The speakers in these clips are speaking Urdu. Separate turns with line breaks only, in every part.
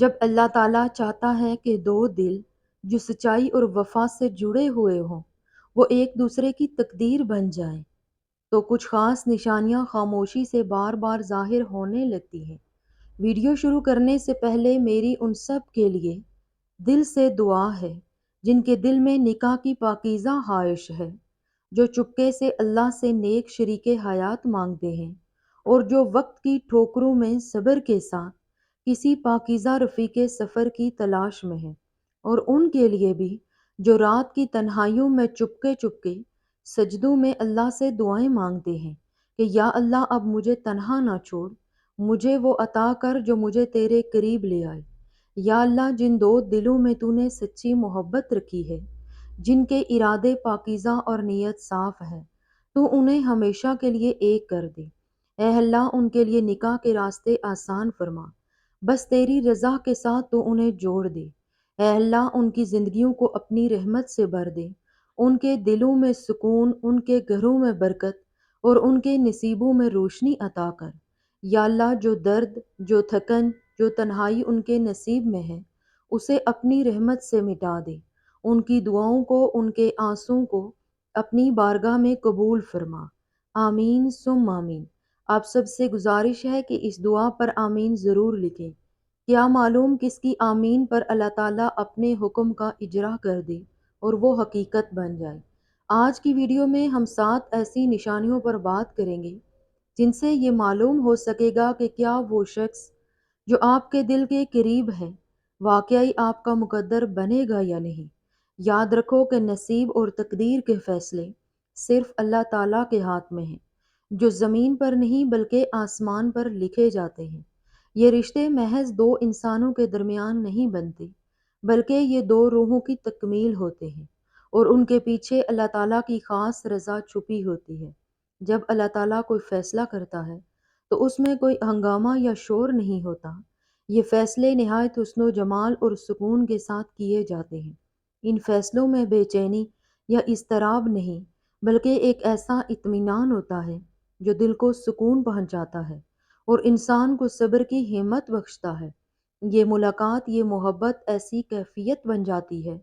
جب اللہ تعالیٰ چاہتا ہے کہ دو دل جو سچائی اور وفا سے جڑے ہوئے ہوں وہ ایک دوسرے کی تقدیر بن جائیں تو کچھ خاص نشانیاں خاموشی سے بار بار ظاہر ہونے لگتی ہیں۔ ویڈیو شروع کرنے سے پہلے میری ان سب کے لیے دل سے دعا ہے جن کے دل میں نکاح کی پاکیزہ خواہش ہے، جو چپکے سے اللہ سے نیک شریک حیات مانگتے ہیں اور جو وقت کی ٹھوکروں میں صبر کے ساتھ کسی پاکیزہ رفیق سفر کی تلاش میں ہیں، اور ان کے لیے بھی جو رات کی تنہائیوں میں چپکے چپکے سجدوں میں اللہ سے دعائیں مانگتے ہیں کہ یا اللہ اب مجھے تنہا نہ چھوڑ، مجھے وہ عطا کر جو مجھے تیرے قریب لے آئے۔ یا اللہ جن دو دلوں میں تو نے سچی محبت رکھی ہے، جن کے ارادے پاکیزہ اور نیت صاف ہے، تو انہیں ہمیشہ کے لیے ایک کر دے۔ اے اللہ ان کے لیے نکاح کے راستے آسان فرما، بس تیری رضا کے ساتھ تو انہیں جوڑ دے۔ اے اللہ ان کی زندگیوں کو اپنی رحمت سے بھر دے، ان کے دلوں میں سکون، ان کے گھروں میں برکت اور ان کے نصیبوں میں روشنی عطا کر۔ یا اللہ جو درد، جو تھکن، جو تنہائی ان کے نصیب میں ہے اسے اپنی رحمت سے مٹا دے، ان کی دعاؤں کو، ان کے آنسوں کو اپنی بارگاہ میں قبول فرما۔ آمین ثم آمین۔ آپ سب سے گزارش ہے کہ اس دعا پر آمین ضرور لکھیں۔ کیا معلوم کس کی آمین پر اللہ تعالیٰ اپنے حکم کا اجرا کر دے اور وہ حقیقت بن جائے۔ آج کی ویڈیو میں ہم 7 ایسی نشانیوں پر بات کریں گے جن سے یہ معلوم ہو سکے گا کہ کیا وہ شخص جو آپ کے دل کے قریب ہے واقعی آپ کا مقدر بنے گا یا نہیں۔ یاد رکھو کہ نصیب اور تقدیر کے فیصلے صرف اللہ تعالیٰ کے ہاتھ میں ہیں، جو زمین پر نہیں بلکہ آسمان پر لکھے جاتے ہیں۔ یہ رشتے محض 2 انسانوں کے درمیان نہیں بنتے، بلکہ یہ 2 روحوں کی تکمیل ہوتے ہیں، اور ان کے پیچھے اللہ تعالیٰ کی خاص رضا چھپی ہوتی ہے۔ جب اللہ تعالیٰ کوئی فیصلہ کرتا ہے تو اس میں کوئی ہنگامہ یا شور نہیں ہوتا۔ یہ فیصلے نہایت حسن و جمال اور سکون کے ساتھ کیے جاتے ہیں۔ ان فیصلوں میں بے چینی یا اضطراب نہیں، بلکہ ایک ایسا اطمینان ہوتا ہے جو دل کو سکون پہنچاتا ہے اور انسان کو صبر کی ہمت بخشتا ہے۔ یہ ملاقات، یہ محبت ایسی کیفیت بن جاتی ہے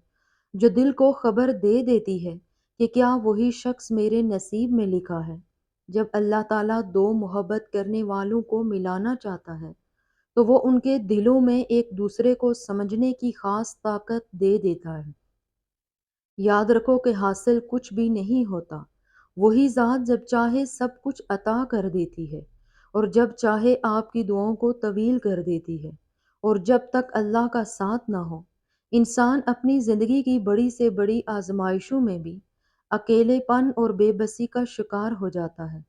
جو دل کو خبر دے دیتی ہے کہ کیا وہی شخص میرے نصیب میں لکھا ہے۔ جب اللہ تعالیٰ 2 محبت کرنے والوں کو ملانا چاہتا ہے تو وہ ان کے دلوں میں ایک دوسرے کو سمجھنے کی خاص طاقت دے دیتا ہے۔ یاد رکھو کہ حاصل کچھ بھی نہیں ہوتا، وہی ذات جب چاہے سب کچھ عطا کر دیتی ہے، اور جب چاہے آپ کی دعاؤں کو طویل کر دیتی ہے، اور جب تک اللہ کا ساتھ نہ ہو انسان اپنی زندگی کی بڑی سے بڑی آزمائشوں میں بھی اکیلے پن اور بے بسی کا شکار ہو جاتا ہے۔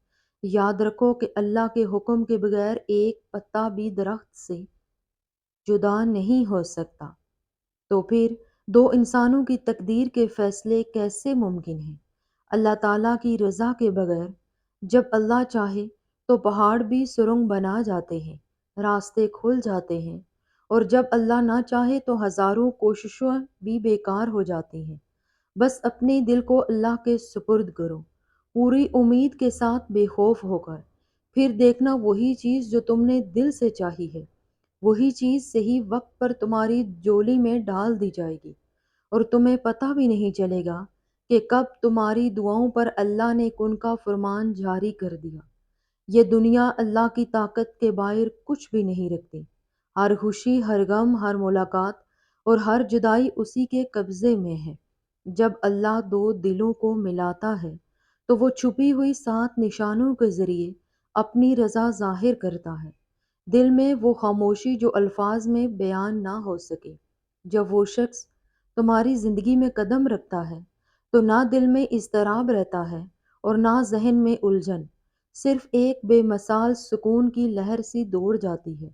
یاد رکھو کہ اللہ کے حکم کے بغیر ایک پتا بھی درخت سے جدا نہیں ہو سکتا، تو پھر 2 انسانوں کی تقدیر کے فیصلے کیسے ممکن ہیں؟ اللہ تعالیٰ کی رضا کے بغیر جب اللہ چاہے تو پہاڑ بھی سرنگ بنا جاتے ہیں، راستے کھل جاتے ہیں، اور جب اللہ نہ چاہے تو ہزاروں کوششیں بھی بیکار ہو جاتی ہیں۔ بس اپنے دل کو اللہ کے سپرد کرو، پوری امید کے ساتھ، بے خوف ہو کر، پھر دیکھنا وہی چیز جو تم نے دل سے چاہی ہے، وہی چیز صحیح وقت پر تمہاری جولی میں ڈال دی جائے گی، اور تمہیں پتہ بھی نہیں چلے گا کہ کب تمہاری دعاؤں پر اللہ نے کن کا فرمان جاری کر دیا۔ یہ دنیا اللہ کی طاقت کے باہر کچھ بھی نہیں رکھتی۔ ہر خوشی، ہر غم، ہر ملاقات اور ہر جدائی اسی کے قبضے میں ہے۔ جب اللہ 2 دلوں کو ملاتا ہے تو وہ چھپی ہوئی 7 نشانوں کے ذریعے اپنی رضا ظاہر کرتا ہے۔ دل میں وہ خاموشی جو الفاظ میں بیان نہ ہو سکے۔ جب وہ شخص تمہاری زندگی میں قدم رکھتا ہے تو نہ دل میں اضطراب رہتا ہے اور نہ ذہن میں الجھن، صرف ایک بے مثال سکون کی لہر سی دوڑ جاتی ہے،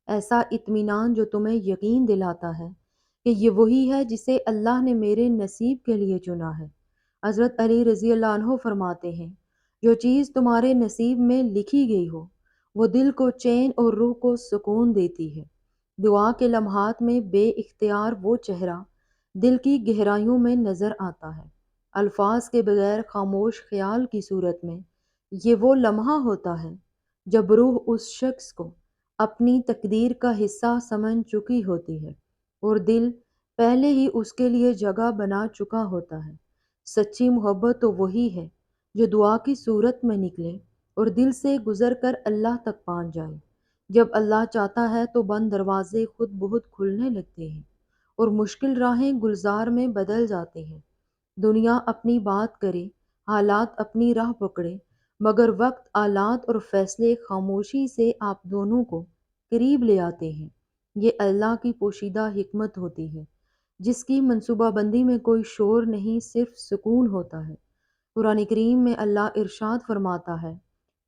ایسا اطمینان جو تمہیں یقین دلاتا ہے کہ یہ وہی ہے جسے اللہ نے میرے نصیب کے لیے چنا ہے۔ حضرت علی رضی اللہ عنہ فرماتے ہیں، جو چیز تمہارے نصیب میں لکھی گئی ہو وہ دل کو چین اور روح کو سکون دیتی ہے۔ دعا کے لمحات میں بے اختیار وہ چہرہ دل کی گہرائیوں میں نظر آتا ہے، الفاظ کے بغیر خاموش خیال کی صورت میں۔ یہ وہ لمحہ ہوتا ہے جب روح اس شخص کو اپنی تقدیر کا حصہ سمجھ چکی ہوتی ہے اور دل پہلے ہی اس کے لیے جگہ بنا چکا ہوتا ہے۔ سچی محبت تو وہی ہے جو دعا کی صورت میں نکلے اور دل سے گزر کر اللہ تک پہنچ جائے۔ جب اللہ چاہتا ہے تو بند دروازے خود بہت کھلنے لگتے ہیں اور مشکل راہیں گلزار میں بدل جاتے ہیں۔ دنیا اپنی بات کرے، حالات اپنی راہ پکڑے، مگر وقت، آلات اور فیصلے خاموشی سے آپ دونوں کو قریب لے آتے ہیں۔ یہ اللہ کی پوشیدہ حکمت ہوتی ہے، جس کی منصوبہ بندی میں کوئی شور نہیں، صرف سکون ہوتا ہے۔ قرآن کریم میں اللہ ارشاد فرماتا ہے،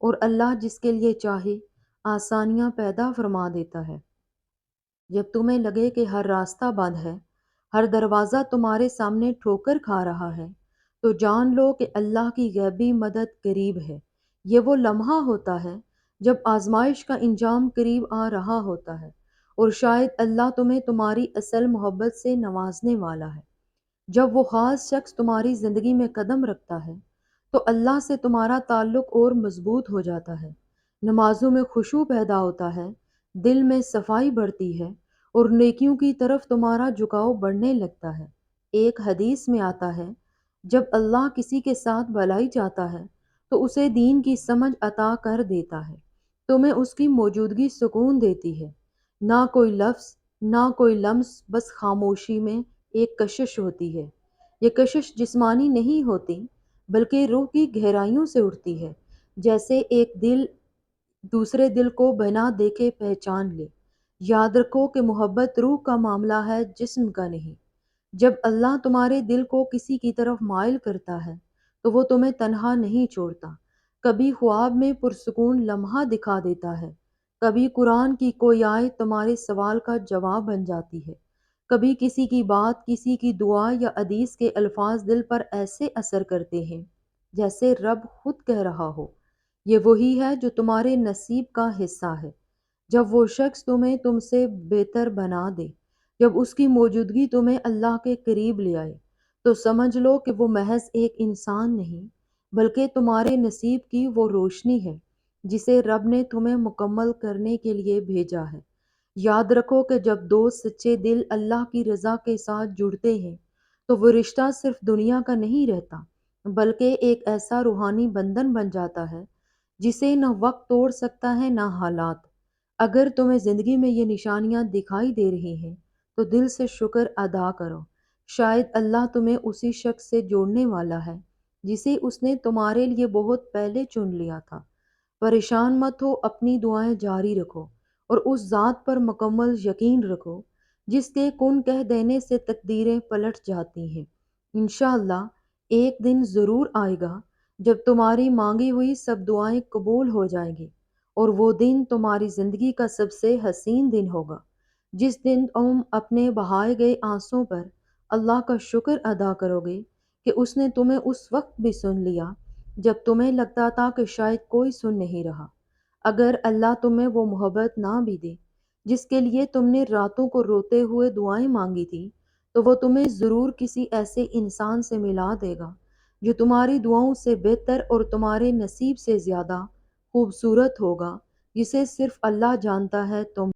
اور اللہ جس کے لیے چاہے آسانیاں پیدا فرما دیتا ہے۔ جب تمہیں لگے کہ ہر راستہ بند ہے، ہر دروازہ تمہارے سامنے ٹھوکر کھا رہا ہے، تو جان لو کہ اللہ کی غیبی مدد قریب ہے۔ یہ وہ لمحہ ہوتا ہے جب آزمائش کا انجام قریب آ رہا ہوتا ہے، اور شاید اللہ تمہیں تمہاری اصل محبت سے نوازنے والا ہے۔ جب وہ خاص شخص تمہاری زندگی میں قدم رکھتا ہے تو اللہ سے تمہارا تعلق اور مضبوط ہو جاتا ہے، نمازوں میں خشوع پیدا ہوتا ہے، دل میں صفائی بڑھتی ہے، اور نیکیوں کی طرف تمہارا جھکاؤ بڑھنے لگتا ہے۔ ایک حدیث میں آتا ہے، جب اللہ کسی کے ساتھ بھلائی چاہتا ہے تو اسے دین کی سمجھ عطا کر دیتا ہے۔ تمہیں اس کی موجودگی سکون دیتی ہے۔ نہ کوئی لفظ، نہ کوئی لمس، بس خاموشی میں ایک کشش ہوتی ہے۔ یہ کشش جسمانی نہیں ہوتی، بلکہ روح کی گہرائیوں سے اٹھتی ہے، جیسے ایک دل دوسرے دل کو بنا دیکھے پہچان لے۔ یاد رکھو کہ محبت روح کا معاملہ ہے، جسم کا نہیں۔ جب اللہ تمہارے دل کو کسی کی طرف مائل کرتا ہے تو وہ تمہیں تنہا نہیں چھوڑتا۔ کبھی خواب میں پرسکون لمحہ دکھا دیتا ہے، کبھی قرآن کی کوئی آیت تمہارے سوال کا جواب بن جاتی ہے، کبھی کسی کی بات، کسی کی دعا یا حدیث کے الفاظ دل پر ایسے اثر کرتے ہیں جیسے رب خود کہہ رہا ہو۔ یہ وہی ہے جو تمہارے نصیب کا حصہ ہے۔ جب وہ شخص تمہیں تم سے بہتر بنا دے، جب اس کی موجودگی تمہیں اللہ کے قریب لے آئے، تو سمجھ لو کہ وہ محض ایک انسان نہیں، بلکہ تمہارے نصیب کی وہ روشنی ہے جسے رب نے تمہیں مکمل کرنے کے لیے بھیجا ہے۔ یاد رکھو کہ جب دو سچے دل اللہ کی رضا کے ساتھ جڑتے ہیں تو وہ رشتہ صرف دنیا کا نہیں رہتا، بلکہ ایک ایسا روحانی بندھن بن جاتا ہے جسے نہ وقت توڑ سکتا ہے نہ حالات۔ اگر تمہیں زندگی میں یہ نشانیاں دکھائی دے رہی ہیں تو دل سے شکر ادا کرو۔ شاید اللہ تمہیں اسی شخص سے جوڑنے والا ہے جسے اس نے تمہارے لیے بہت پہلے چن لیا تھا۔ پریشان مت ہو، اپنی دعائیں جاری رکھو اور اس ذات پر مکمل یقین رکھو جس کے کن کہہ دینے سے تقدیریں پلٹ جاتی ہیں۔ انشاءاللہ ایک دن ضرور آئے گا جب تمہاری مانگی ہوئی سب دعائیں قبول ہو جائیں گی، اور وہ دن تمہاری زندگی کا سب سے حسین دن ہوگا، جس دن تم اپنے بہائے گئے آنسوں پر اللہ کا شکر ادا کرو گے کہ اس نے تمہیں اس وقت بھی سن لیا جب تمہیں لگتا تھا کہ شاید کوئی سن نہیں رہا۔ اگر اللہ تمہیں وہ محبت نہ بھی دے جس کے لیے تم نے راتوں کو روتے ہوئے دعائیں مانگی تھی، تو وہ تمہیں ضرور کسی ایسے انسان سے ملا دے گا جو تمہاری دعاؤں سے بہتر اور تمہارے نصیب سے زیادہ خوبصورت ہوگا، جسے صرف اللہ جانتا ہے۔ تم